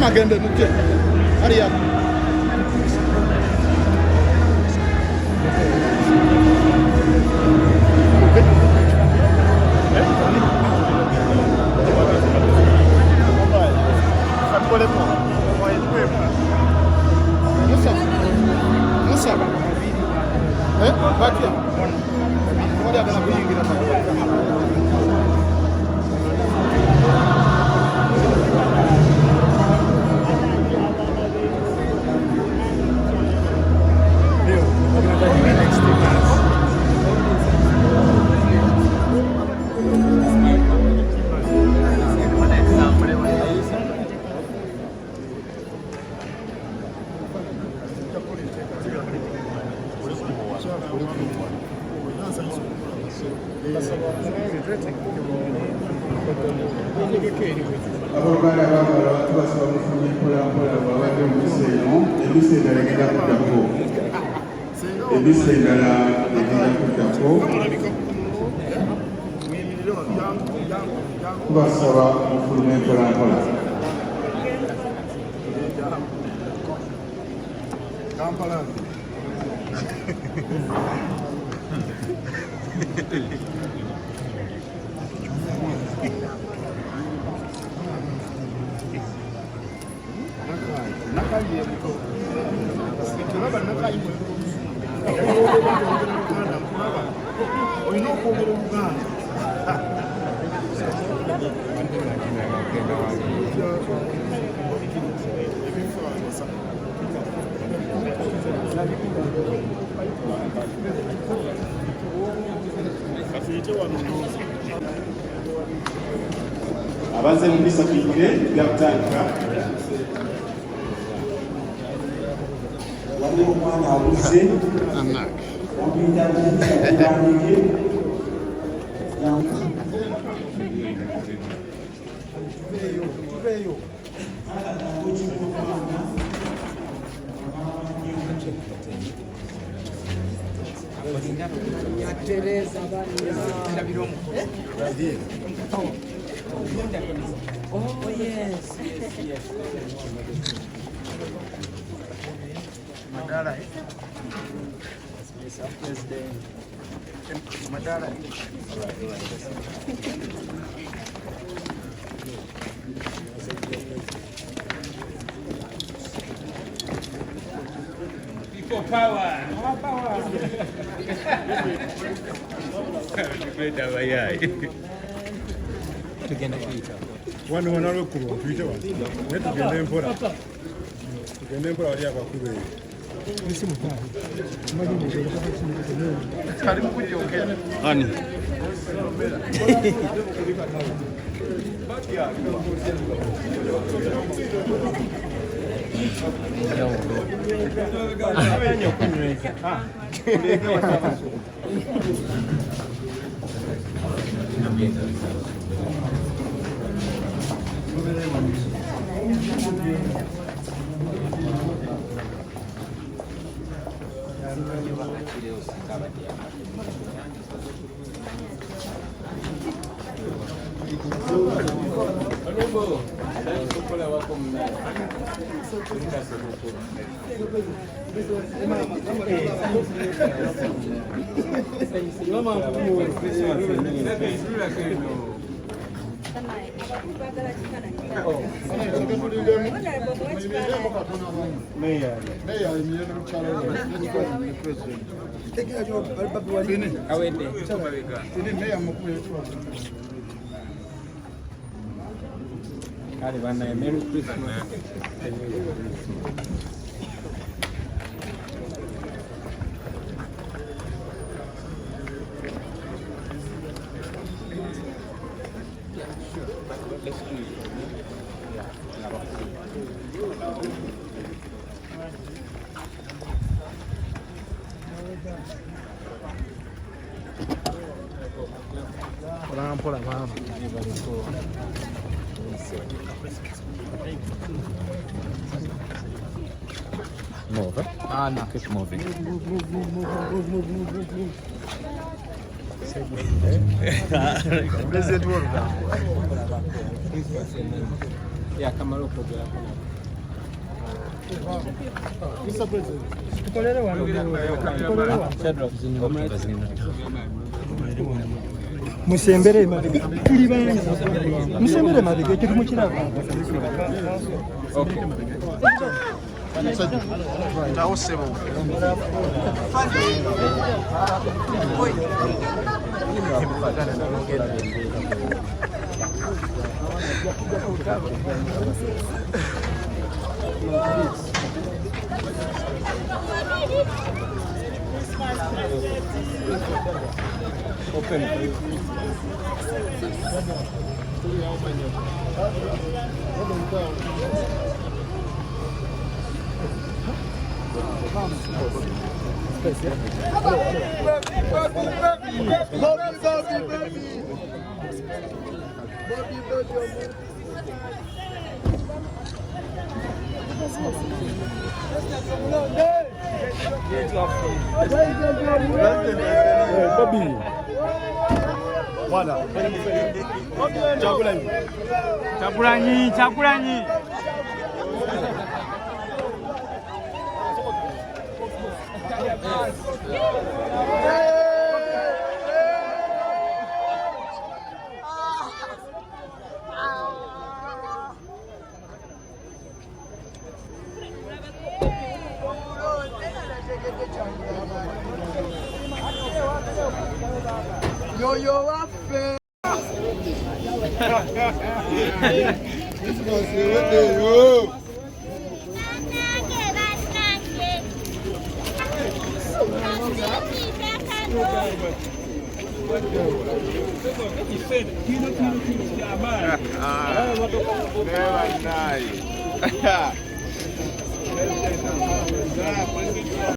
agende muke hariya Musaba bakia wali agana kuyingira Abaganda abagala tubasaba mufune mpolampola bwabadde omubisi eno ebisi endala egenda kuddako ebisi endala egenda kuddako tubasaba mufulume mpolampola abazze mu basisikanye byakutandika waliwo omwana abuze Oh yes. Madara President Madara People power. Power. Tugenda kuyita. wano wanalwekkulwa tuyite wano naye tugende mpola wali abakulu eyo ani Merry Christmas. mpola mama Move. Ah, no, keep moving. Yeah, come on, Musembere mabega tuli bangi musembere mabega ekyo tumukiraba okay ndawo sebo Open. Bobi. Voilà. Chakulanyi. Yo wafe. Never die.